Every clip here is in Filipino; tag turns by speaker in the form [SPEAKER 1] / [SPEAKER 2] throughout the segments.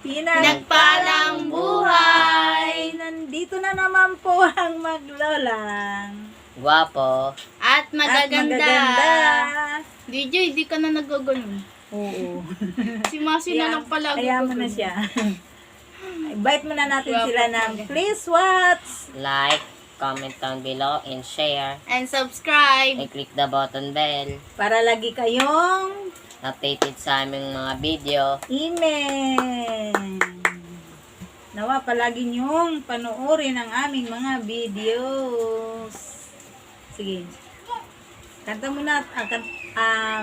[SPEAKER 1] Pinagpalang buhay!
[SPEAKER 2] Nandito na naman po ang maglolang.
[SPEAKER 3] Guwapo.
[SPEAKER 1] At
[SPEAKER 2] At
[SPEAKER 1] magaganda. DJ, di ka na nagagano.
[SPEAKER 2] Oo.
[SPEAKER 1] Si Masi na lang pala.
[SPEAKER 2] Kaya mo na siya. Invite mo na natin sila ng please watch.
[SPEAKER 3] Like, comment down below, and share.
[SPEAKER 1] And subscribe.
[SPEAKER 3] And click the button bell.
[SPEAKER 2] Para lagi kayong
[SPEAKER 3] Updated sa aming mga video.
[SPEAKER 2] Amen. Nawa palagi niyong panoorin ang aming mga videos. Sige. Kanta muna,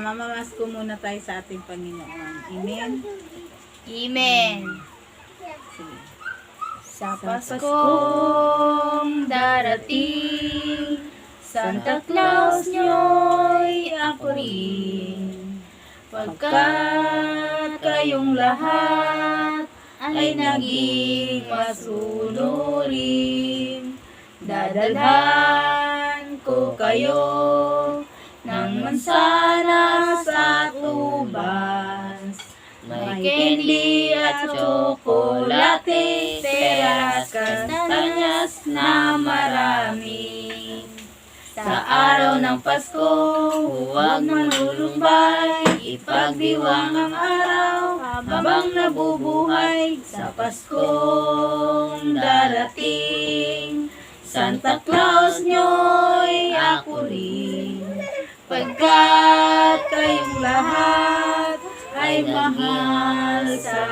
[SPEAKER 2] mamamas ko muna tayo sa ating Panginoon. Amen.
[SPEAKER 1] Amen.
[SPEAKER 2] Sige.
[SPEAKER 1] Sa Paskong darating, Santa Claus nyo'y ako rin. Pagkat kayong lahat ay naging masunurin, dadalhan ko kayo ng mansanas at ubas. May candy at tsokolate, peras, kastanyas na marami. Sa araw ng Pasko, huwag malulumbay, ipagdiwang ang araw habang nabubuhay. Sa Paskong darating, Santa Claus nyo'y ako rin. Pagkat kayong lahat ay mahal sa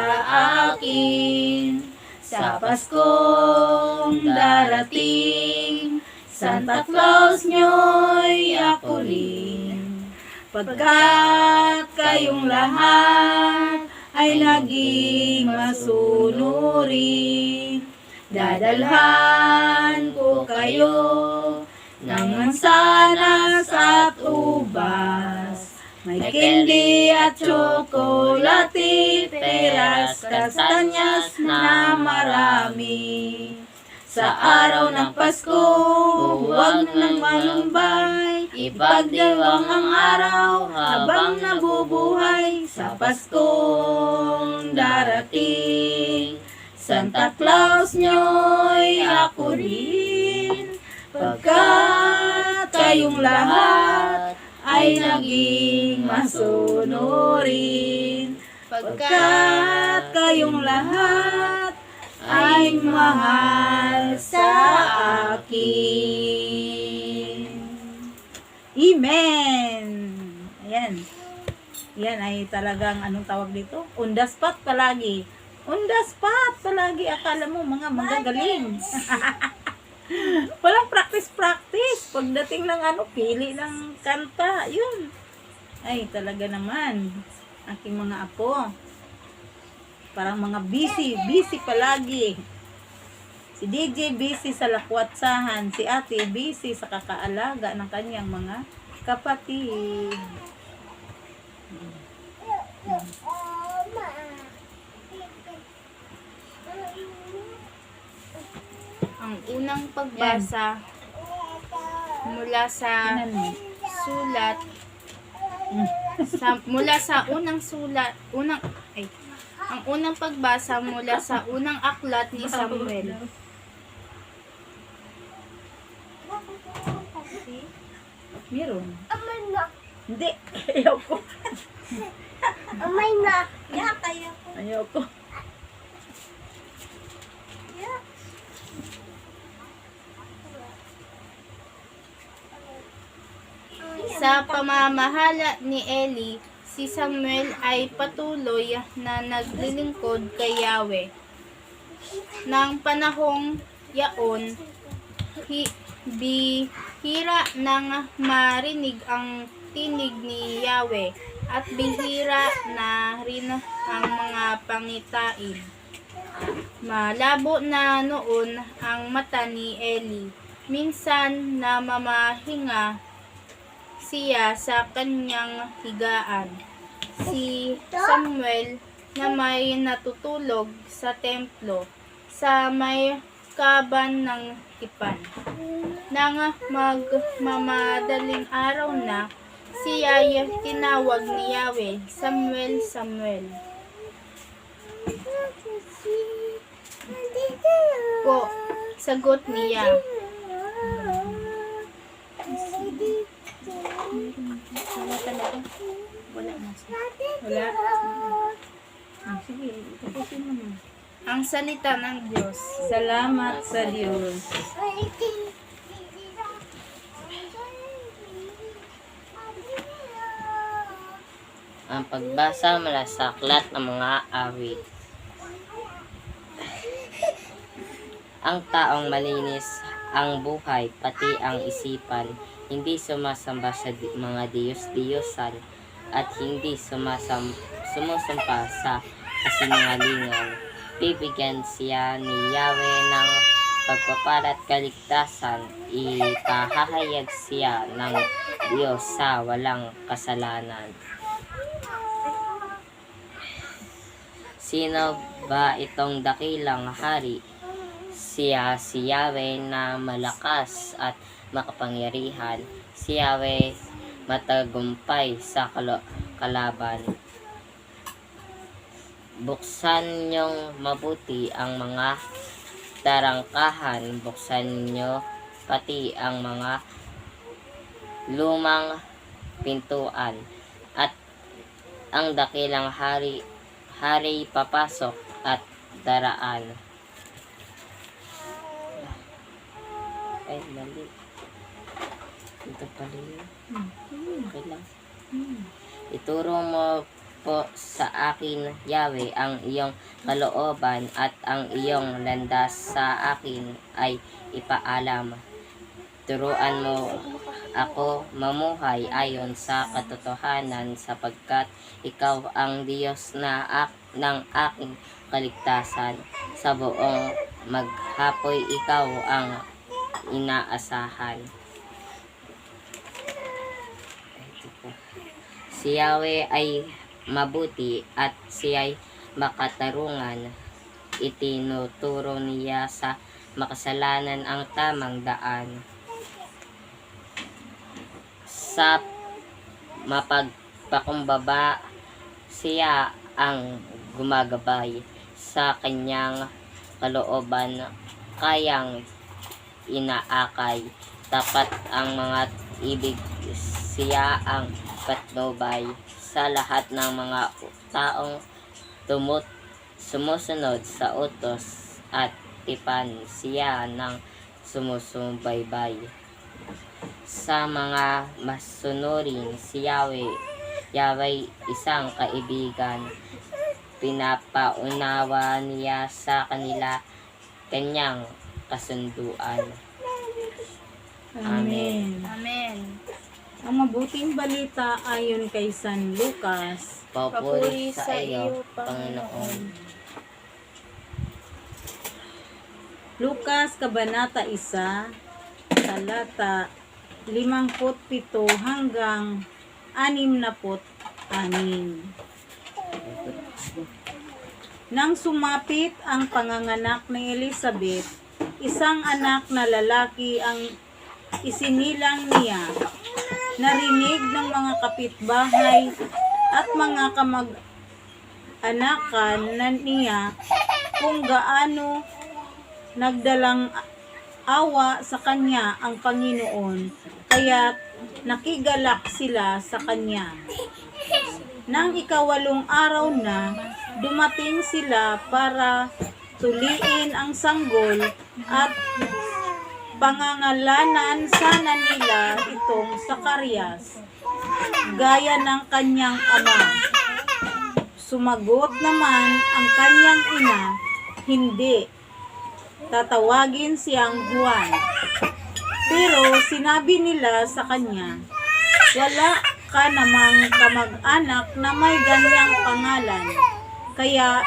[SPEAKER 1] akin. Sa Paskong darating, Santa Claus nyo'y ako rin. Pagkat kayong lahat ay naging masunurin, dadalhan ko kayo ng mansanas at ubas. May candy at tsokolate, peras, kastanyas na marami. Sa araw ng Pasko, huwag nang malumbay, ipagdiwang ang araw habang nabubuhay. Sa Paskong darating, Santa Claus nyo'y ako rin. Pagkat kayong lahat ay naging masunurin, pagkat kayong lahat ay mahal sa akin. Amen! Ayan. Yan ay talagang anong tawag dito? On the spot palagi. On the spot palagi. Akala mo mga magagaling. Walang practice. Pagdating lang pili ng kanta. Yun. Ay, talaga naman. Aking mga apo. Parang mga busy palagi. Si DJ busy sa lakwatsahan, si ate busy sa kakaalaga ng kanyang mga kapatid. Ang unang pagbasa mula sa sulat ang unang pagbasa mula sa unang aklat ni Samuel.
[SPEAKER 2] Meron.
[SPEAKER 4] Amay na.
[SPEAKER 2] Hindi. Ayoko.
[SPEAKER 4] Amay na. Tayo ko.
[SPEAKER 2] Ayoko.
[SPEAKER 1] Sa pamamahala ni Eli, si Samuel ay patuloy na naglilingkod kay Yahweh. Nang panahong yaon, bihira nang marinig ang tinig ni Yahweh at bihira na rin ang mga pangitain. Malabo na noon ang mata ni Eli. Minsan na mamahinga siya sa kanyang higaan. Si Samuel na may natutulog sa templo sa may kaban ng tipan. Nang magmamadaling araw na, siya ay tinawag ni Yahweh, Samuel, Samuel.
[SPEAKER 2] sagot niya. Wala talaga. Wala na. Wala.
[SPEAKER 1] Sige, tapusin mo na.
[SPEAKER 2] Ang salita ng Diyos.
[SPEAKER 1] Salamat sa Diyos.
[SPEAKER 3] Ang pagbasa mula sa aklat ng mga awit. Ang taong malinis ang buhay, pati ang isipan, hindi sumasamba sa mga diyos-diyosan, at hindi sumusumpa sa kasinungalingan. Bibigyan siya ni Yahweh ng pagpapala at kaligtasan. Ipahahayag siya ng Diyos sa walang kasalanan. Sino ba itong dakilang hari? Siya si Yahweh na malakas at makapangyarihan. Si Yahweh matagumpay sa kalaban. Buksan niyong mabuti ang mga tarangkahan. Buksan niyo pati ang mga lumang pintuan. At ang dakilang hari papasok at daraan. Ay, mali. Ito pala yun. Okay lang. Ituro mo po sa akin, Yahweh, ang iyong kalooban, at ang iyong landas sa akin ay ipaalam. Turuan mo ako mamuhay ayon sa katotohanan, sapagkat ikaw ang Diyos ng aking kaligtasan. Sa buong maghapoy ikaw ang inaasahan. Si Yahweh ay mabuti at siya'y makatarungan. Itinuturo niya sa makasalanan ang tamang daan. Sa mapagpakumbaba, siya ang gumagabay. Sa kanyang kalooban, kayang inaakay. Tapat ang mga ibig, siya ang patnubay. Sa lahat ng mga taong sumusunod sa utos at tipan, siya ng sumusubaybay. Sa mga masunurin, si Yahweh isang kaibigan. Pinapaunawa niya sa kanila kanyang kasunduan.
[SPEAKER 1] Amen.
[SPEAKER 2] Amen.
[SPEAKER 1] Ang mabuting balita ayon kay San Lucas.
[SPEAKER 3] Papuri sa iyo, Panginoon.
[SPEAKER 1] Lucas, Kabanata 1, talata 57 hanggang 66. Nang sumapit ang panganganak ni Elizabeth, isang anak na lalaki ang isinilang niya. Narinig ng mga kapitbahay at mga kamag-anakan na niya kung gaano nagdalang awa sa kanya ang Panginoon, kaya nakigalak sila sa kanya. Nang ika-8 araw na, dumating sila para tuliin ang sanggol at pangangalanan sana nila itong Zacarias, gaya ng kanyang ama. Sumagot naman ang kanyang ina, hindi. Tatawagin siyang Juan. Pero sinabi nila sa kanya, wala ka namang kamag-anak na may ganyang pangalan. Kaya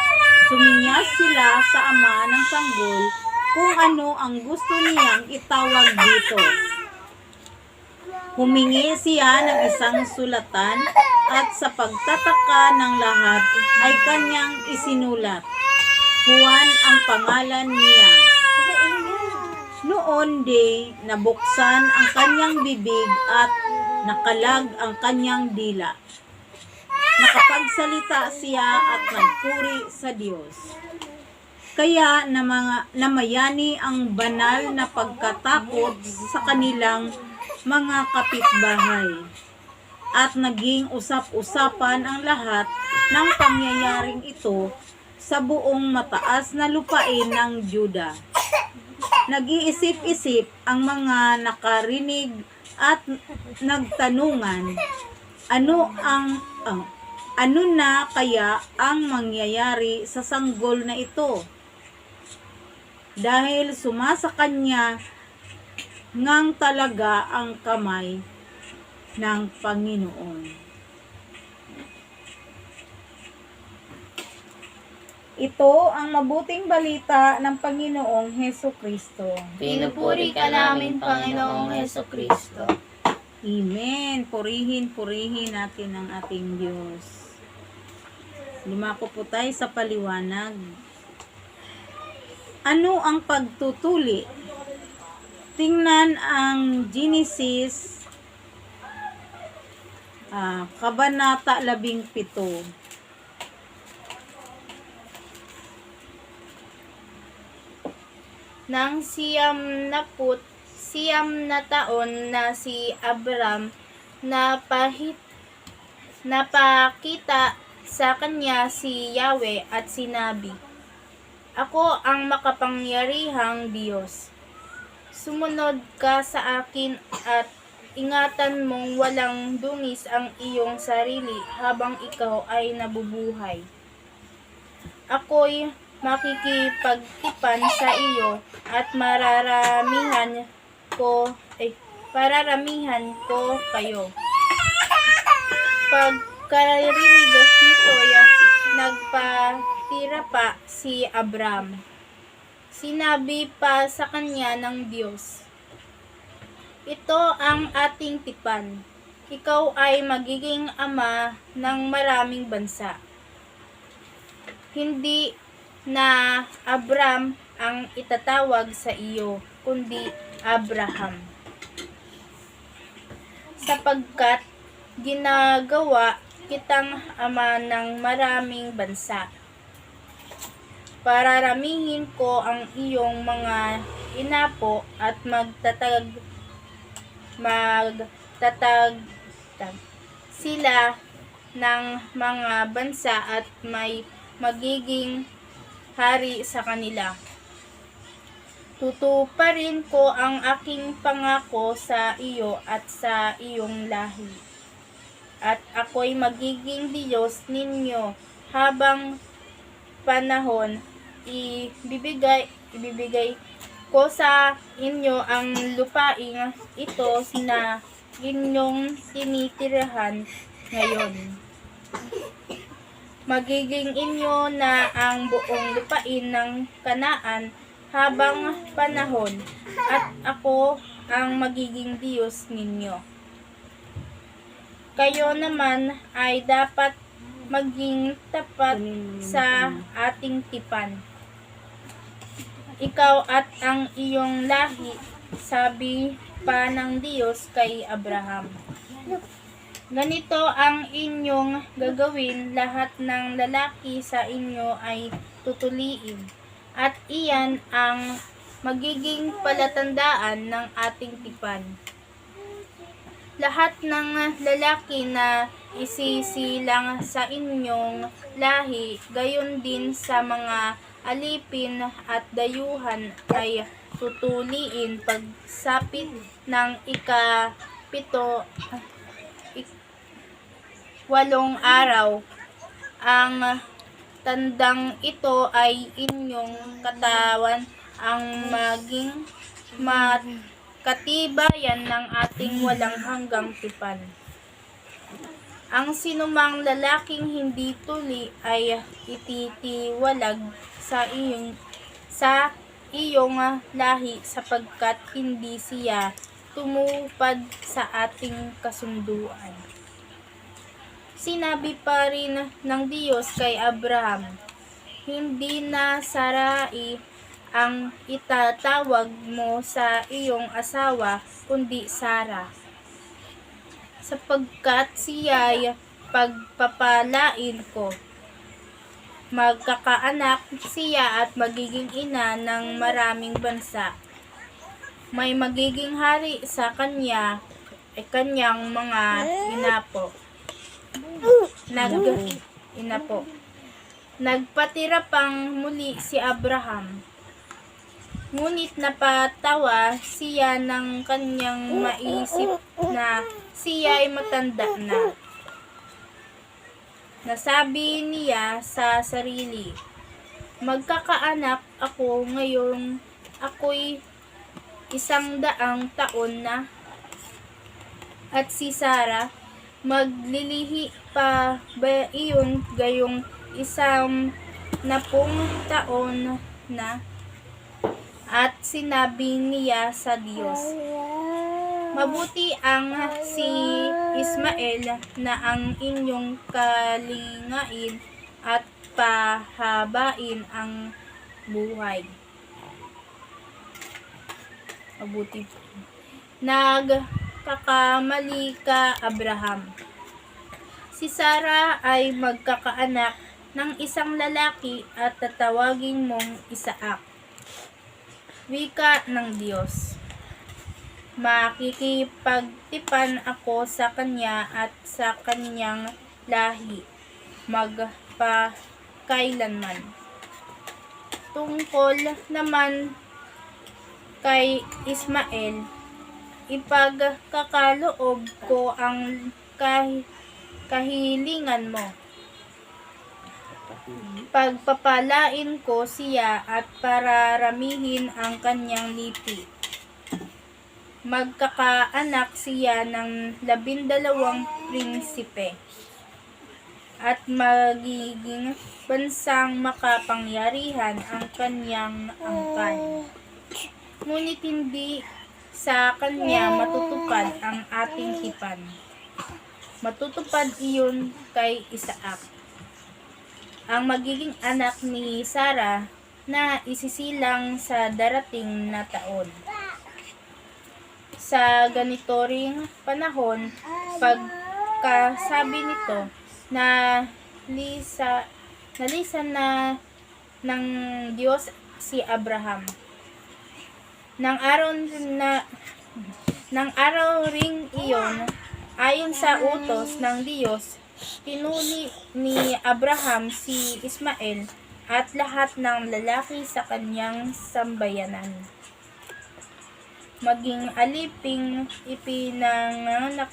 [SPEAKER 1] suminyas sila sa ama ng sanggol kung ano ang gusto niyang itawag dito. Humingi siya ng isang sulatan at sa pagtataka ng lahat ay kanyang isinulat. Juan ang pangalan niya. Noon di nabuksan ang kanyang bibig at nakalag ang kanyang dila. Nakapagsalita siya at nagpuri sa Diyos. Kaya namayani ang banal na pagkatakot sa kanilang mga kapitbahay. At naging usap-usapan ang lahat ng pangyayaring ito sa buong mataas na lupain ng Juda. Nag-iisip-isip ang mga nakarinig at nagtanungan, ano na kaya ang mangyayari sa sanggol na ito? Dahil sumasa kanya ngang talaga ang kamay ng Panginoon. Ito ang mabuting balita ng Panginoong Heso Kristo.
[SPEAKER 3] Pinupuri ka namin, Panginoong Heso Kristo.
[SPEAKER 1] Amen. Purihin natin ang ating Diyos. Lumako po tayo sa paliwanag. Ano ang pagtutuli? Tingnan ang Genesis, Kabanata 17.
[SPEAKER 2] Nang siyam na taon na si Abram napakita sa kanya si Yahweh at sinabi, "Ako ang makapangyarihang Diyos. Sumunod ka sa akin at ingatan mong walang dungis ang iyong sarili habang ikaw ay nabubuhay. Ako'y makikipagtipan sa iyo at pararamihan ko Pagkarinig nito, nagpatira pa si Abram. Sinabi pa sa kanya ng Diyos, "Ito ang ating tipan. Ikaw ay magiging ama ng maraming bansa." Hindi na Abram ang itatawag sa iyo, kundi Abraham, sapagkat ginagawa kitang ama ng maraming bansa. Pararamihin ko ang iyong mga inapo at magtatag sila ng mga bansa at may magiging hari sa kanila. Tutuparin ko ang aking pangako sa iyo at sa iyong lahi. At ako'y magiging Diyos ninyo habang panahon. Ibibigay ko sa inyo ang lupain ito na inyong tinitirahan ngayon. Magiging inyo na ang buong lupain ng Kanaan habang panahon, at ako ang magiging Diyos ninyo. Kayo naman ay dapat maging tapat sa ating tipan. Ikaw at ang iyong lahi, sabi pa ng Diyos kay Abraham. Ganito ang inyong gagawin, lahat ng lalaki sa inyo ay tutuliin, at iyan ang magiging palatandaan ng ating tipan. Lahat ng lalaki na isisilang sa inyong lahi, gayon din sa mga alipin at dayuhan ay tutuliin pagsapit ng walong araw. Ang tandang ito ay inyong katawan, ang maging katibayan ng ating walang hanggang tipan. Ang sinumang lalaking hindi tuli ay ititiwalag sa iyong lahi, sapagkat hindi siya tumupad sa ating kasunduan. Sinabi pa rin ng Diyos kay Abraham, "Hindi na Sarai ang itatawag mo sa iyong asawa, kundi Sara, sapagkat siya'y pagpapalain ko." Magkakaanak siya at magiging ina ng maraming bansa. May magiging hari sa kanya ay kanyang mga inapo. Inapo. Nagpatira pang muli si Abraham. Ngunit napatawa siya ng kanyang maisip na siya ay matanda na. Nasabi niya sa sarili, magkakaanak ako ngayong ako'y 100 taon na, at si Sarah maglilihi pa ba iyon gayong 10 taon na? At sinabi niya sa Diyos, mabuti ang si Ismael na ang inyong kalingain at pahabain ang buhay. Mabuti. Nagkakamali ka, Abraham. Si Sarah ay magkakaanak ng isang lalaki at tatawagin mong Isaac. Wika ng Diyos. Makikipagtipan ako sa kanya at sa kanyang lahi magpakailanman. Tungkol naman kay Ismael, ipagkakaloob ko ang kahilingan mo. Pagpapalain ko siya at pararamihin ang kanyang lipi. Magkakaanak siya ng 12 prinsipe at magiging bansang makapangyarihan ang kanyang angkan. Ngunit hindi sa kanya matutupad ang ating tipan. Matutupad iyon kay Isaac, ang magiging anak ni Sarah na isisilang sa darating na taon. Sa ganito ring panahon, pagkasabi nito, nalisan na ng Diyos si Abraham. Nang araw ring iyon, ayon sa utos ng Diyos, pinuli ni Abraham si Ismael at lahat ng lalaki sa kanyang sambayanan. Maging aliping ipinanganak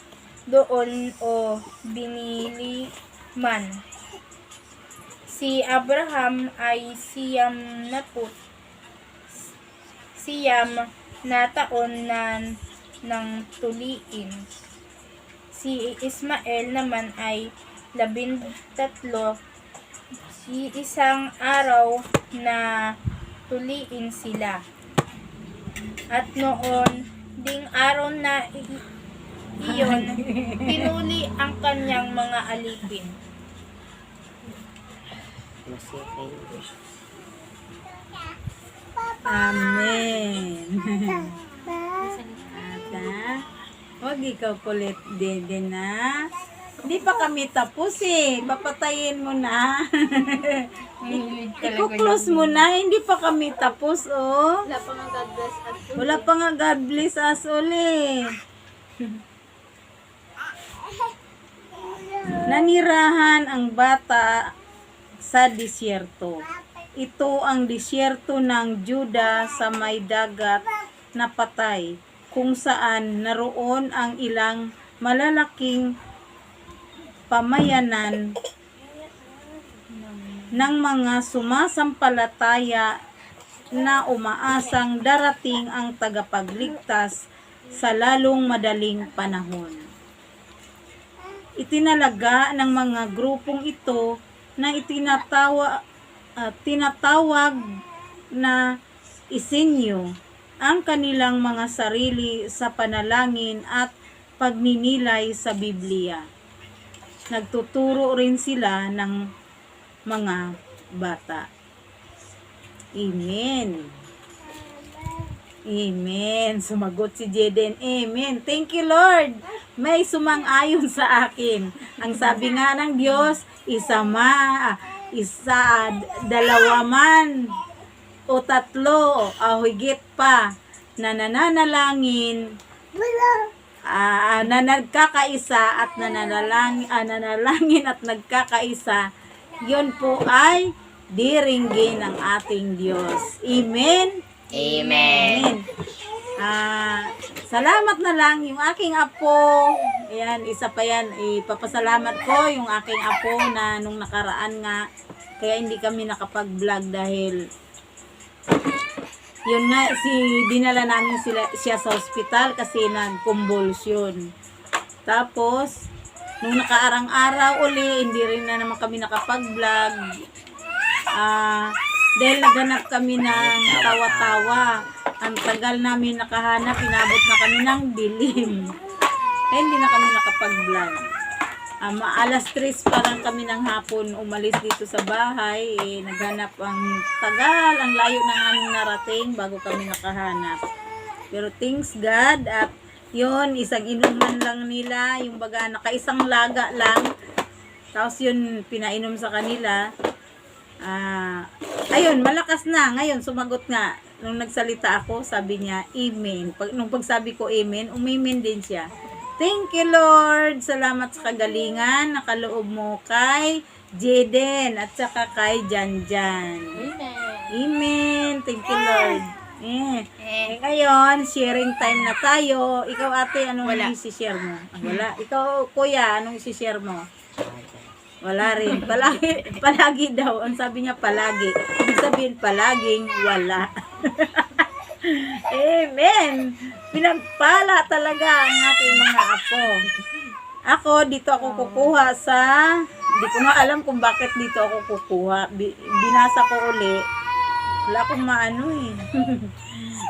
[SPEAKER 2] doon o binili man. Si Abraham ay siyam na taon na nang tuliin. Si Ismael naman ay 13, isang araw na tuliin sila. At noon ding araw na iyon, pinuli ang kanyang mga alipin.
[SPEAKER 1] Amen. Ata, wag ikaw kulit, dede na. Hindi pa kami tapos eh. Papatayin mo na. I-close mo na. Hindi pa kami tapos, oh.
[SPEAKER 2] Wala pa nga God bless at
[SPEAKER 1] Wala pa nga God bless us uli. Nanirahan ang bata sa disyerto. Ito ang disyerto ng Juda sa may dagat na patay, kung saan naroon ang ilang malalaking pamayanan ng mga sumasampalataya na umaasang darating ang tagapagligtas sa lalong madaling panahon. Itinalaga ng mga grupong ito na tinatawag na isinyo ang kanilang mga sarili sa panalangin at pagninilay sa Biblia. Nagtuturo rin sila ng mga bata. Amen. Amen. Sumagot si Jeden. Amen. Thank you, Lord. May sumang-ayon sa akin. Ang sabi nga ng Diyos, isa, dalawa man, o tatlo, o higit pa, na nananalangin, na nagkakaisa at nananalangin at nagkakaisa, yun po ay diringgin ng ating Diyos. Amen?
[SPEAKER 3] Amen.
[SPEAKER 1] Salamat na lang yung aking apo. Ayan, isa pa yan. Ipapasalamat ko yung aking apo na nung nakaraan nga. Kaya hindi kami nakapag-vlog dahil yun nga, dinala namin siya sa ospital kasi nag-convulsion. Tapos, nung nakaarang araw uli, hindi rin na naman kami nakapag-vlog. Dahil naganap kami ng tawa-tawa. Ang tagal namin nakahanap, inabot na kami ng dilim. Kaya hindi na kami nakapag-vlog. Alas 3 pa lang kami ng hapon umalis dito sa bahay. Naghanap ang tagal, ang layo na aming narating bago kami nakahanap. Pero thanks God at yun, isang inuman lang nila, yung baga nakaisang laga lang. Tapos yun, pinainom sa kanila. Ayun, malakas na. Ngayon, sumagot nga. Nung nagsalita ako, sabi niya, Amen. Nung pagsabi ko Amen, umimen din siya. Thank you, Lord. Salamat sa kagalingan. Nakaloob mo kay Jaden at saka kay Janjan. Amen. Thank you, Lord. Ngayon, sharing time na tayo. Ikaw, ate, anong isi-share mo? Wala. Ikaw, kuya, anong isi-share mo? Wala rin. Palagi daw. Ang sabi niya, palagi. Ibig sabihin, palaging wala. Amen. Pinagpala talaga ang ating mga apo. Ako, dito ako kukuha sa, hindi ko nga alam kung bakit dito ako kukuha. Binasa ko uli. Wala akong maano eh.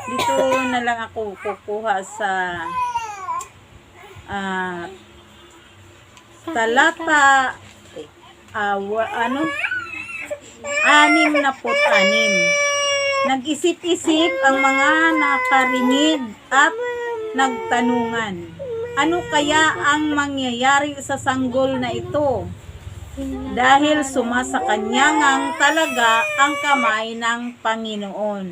[SPEAKER 1] Dito na lang ako kukuha sa talata 6. Nag-isip-isip ang mga nakarinig at nagtanungan. Ano kaya ang mangyayari sa sanggol na ito? Dahil sumasakanyangang talaga ang kamay ng Panginoon.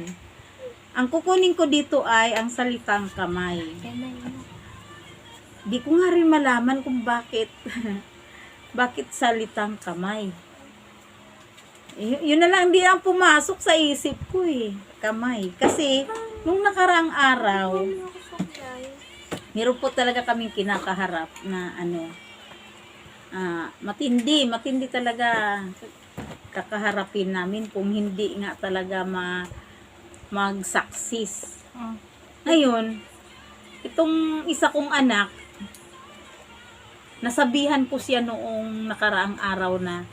[SPEAKER 1] Ang kukunin ko dito ay ang salitang kamay. Di ko nga rin malaman kung bakit bakit salitang kamay. Yun na lang di ang pumasok sa isip ko eh. Kamay. Kasi, nung nakaraang araw, meron po talaga kaming kinakaharap na matindi talaga kakaharapin namin kung hindi nga talaga mag-success. Ngayon, itong isa kong anak, nasabihan ko siya noong nakaraang araw na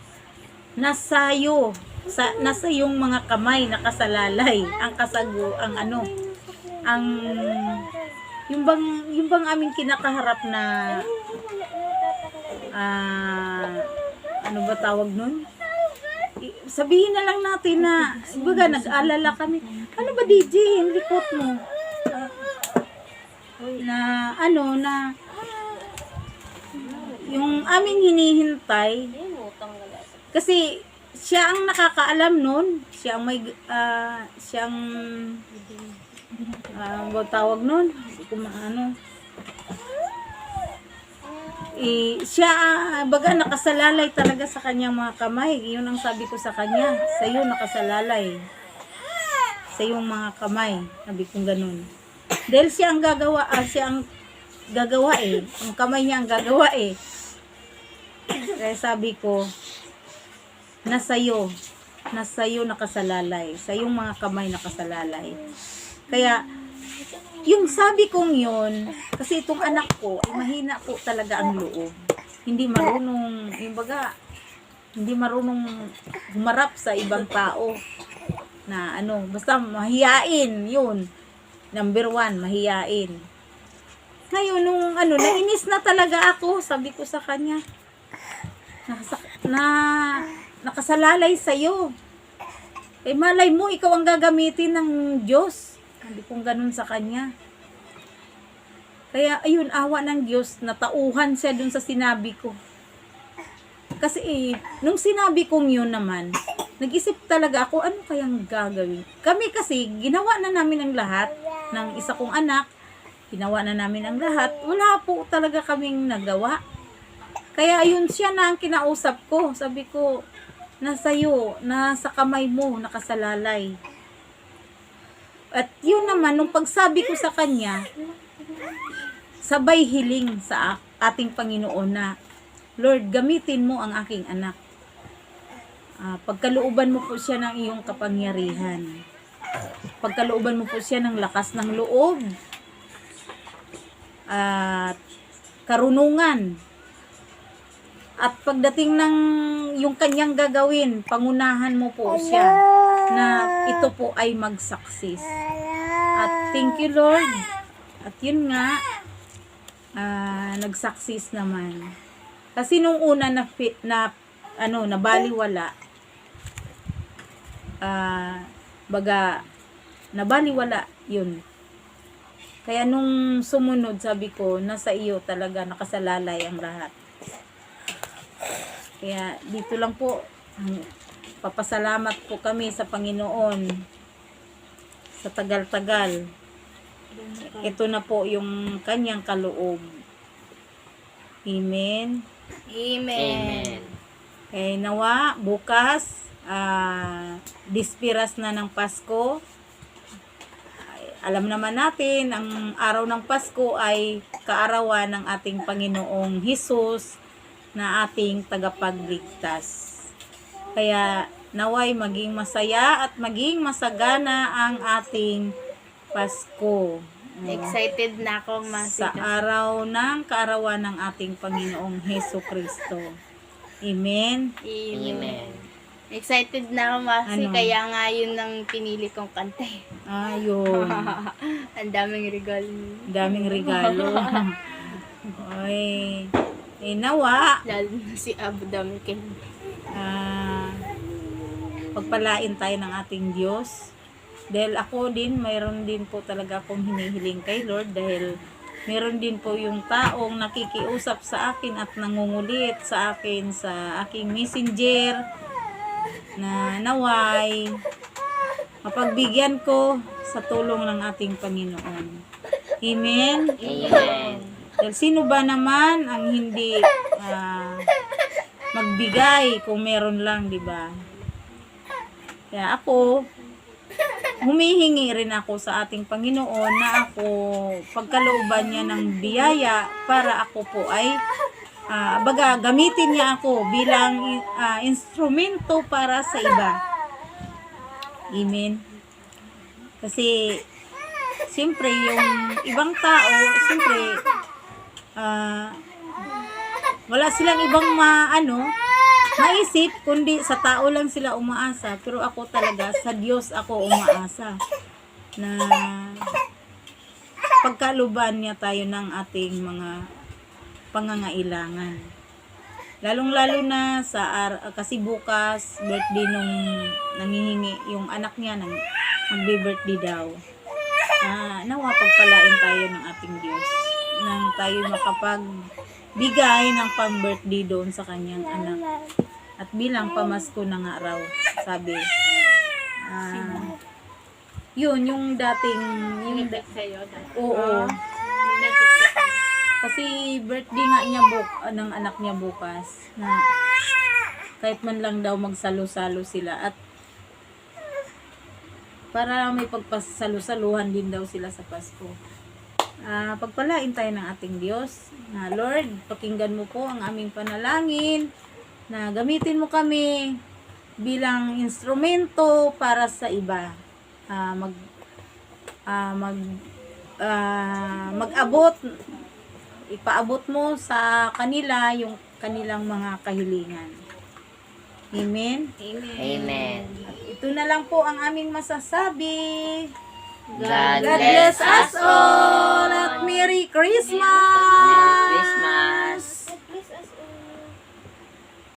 [SPEAKER 1] nasa yung mga kamay nakasalalay ang kasago yung bang aming kinakaharap na ano ba tawag nun? Sabihin na lang natin na baga nag-alala kami. Ano ba DJ? Yung likot mo? Na yung aming hinihintay kasi siya ang nakakaalam nun. Siya ang may tawag nun. Siya baga nakasalalay talaga sa kanyang mga kamay. Yun ang sabi ko sa kanya. Sa iyo nakasalalay. Sa iyong mga kamay. Sabi kong ganun. Dahil siya ang gagawa. Siya ang gagawa eh. Ang kamay niya ang gagawa eh. Kaya sabi ko, nasa iyo nakasalalay, sa iyong mga kamay nakasalalay. Kaya yung sabi kong yun, kasi itong anak ko ay mahina po talaga ang loob. Hindi marunong, hindi marunong humarap sa ibang tao na basta mahiyain yun. Number 1, mahiyain. Ngayon nung nainis na talaga ako, sabi ko sa kanya, nakasalalay sa'yo. Eh malay mo, ikaw ang gagamitin ng Diyos. Sabi kong ganun sa kanya. Kaya ayun, awa ng Diyos, natauhan siya dun sa sinabi ko. Kasi nung sinabi kong yun naman, nag-isip talaga ako, ano kayang gagawin? Kami kasi, ginawa na namin ang lahat ng isa kong anak. Ginawa na namin ang lahat. Wala po talaga kaming nagawa. Kaya yun siya na ang kinausap ko. Sabi ko, nasa iyo, nasa kamay mo, nakasalalay. At yun naman, nung pagsabi ko sa kanya, sabay hiling sa ating Panginoon na, Lord, gamitin mo ang aking anak. Pagkalooban mo po siya ng iyong kapangyarihan. Pagkalooban mo po siya ng lakas ng loob. At karunungan. At pagdating ng yung kanyang gagawin, pangunahan mo po siya na ito po ay mag-success. At thank you, Lord. At yun nga, nag-success naman. Kasi nung una nabaliwala, nabaliwala yun. Kaya nung sumunod, sabi ko, nasa iyo talaga nakasalalay ang lahat. Kaya dito lang po, papasalamat po kami sa Panginoon sa tagal-tagal. Ito na po yung kanyang kaloob. Amen.
[SPEAKER 2] Amen.
[SPEAKER 3] Amen.
[SPEAKER 1] Nawa, bukas, dispiras na ng Pasko. Alam naman natin, ang araw ng Pasko ay kaarawan ng ating Panginoong Hesus na ating tagapagligtas. Kaya naway maging masaya at maging masagana ang ating Pasko.
[SPEAKER 2] Excited na ako, Masi.
[SPEAKER 1] Sa araw ng kaarawan ng ating Panginoong Hesus Kristo. Amen.
[SPEAKER 3] Amen.
[SPEAKER 2] Excited na ako, Masi.
[SPEAKER 1] Ano?
[SPEAKER 2] Kaya nga yun ang pinili kong kanta.
[SPEAKER 1] Ayun.
[SPEAKER 2] Ang daming regalo.
[SPEAKER 1] Daming regalo. Oy. Nawa,
[SPEAKER 2] Lalo na si Abu Dami Ken.
[SPEAKER 1] pagpalain tayo ng ating Diyos. Dahil ako din, mayroon din po talaga akong hinihiling kay Lord dahil meron din po yung taong nakikiusap sa akin at nangungulit sa akin sa aking messenger na naway mapagbigyan ko sa tulong ng ating Panginoon. Amen?
[SPEAKER 3] Amen.
[SPEAKER 1] Dahil sino ba naman ang hindi magbigay kung meron lang, di ba? Kaya ako, humihingi rin ako sa ating Panginoon na ako pagkalooban niya ng biyaya para ako po ay gamitin niya ako bilang instrumento para sa iba. Amen. Kasi siyempre yung ibang tao, siyempre wala silang ibang maisip, kundi sa tao lang sila umaasa. Pero ako talaga, sa Diyos ako umaasa. Na pagkaluban niya tayo ng ating mga pangangailangan. Lalong-lalo na kasi bukas, birthday nung nangihingi, yung anak niya, magbe-birthday daw. Nawa pagpalain tayo ng ating Diyos. Nang tayo makapagbigay ng pang-birthday doon sa kanyang anak. At bilang pamasko na nga raw, sabi. Yun, yung dating, oo. Kasi birthday nga niya ng anak niya bukas. Na kahit man lang daw magsalo-salo sila. At para may pagpasalo-saluhan din daw sila sa Pasko. Pagpalain tayo ng ating Diyos. Lord, pakinggan mo po ang aming panalangin. Na gamitin mo kami bilang instrumento para sa iba. Ipaabot mo sa kanila yung kanilang mga kahilingan. Amen?
[SPEAKER 3] Amen.
[SPEAKER 1] Ito na lang po ang aming masasabi.
[SPEAKER 3] God
[SPEAKER 1] God
[SPEAKER 3] bless
[SPEAKER 1] bless us all at Merry Christmas!
[SPEAKER 3] Merry Christmas.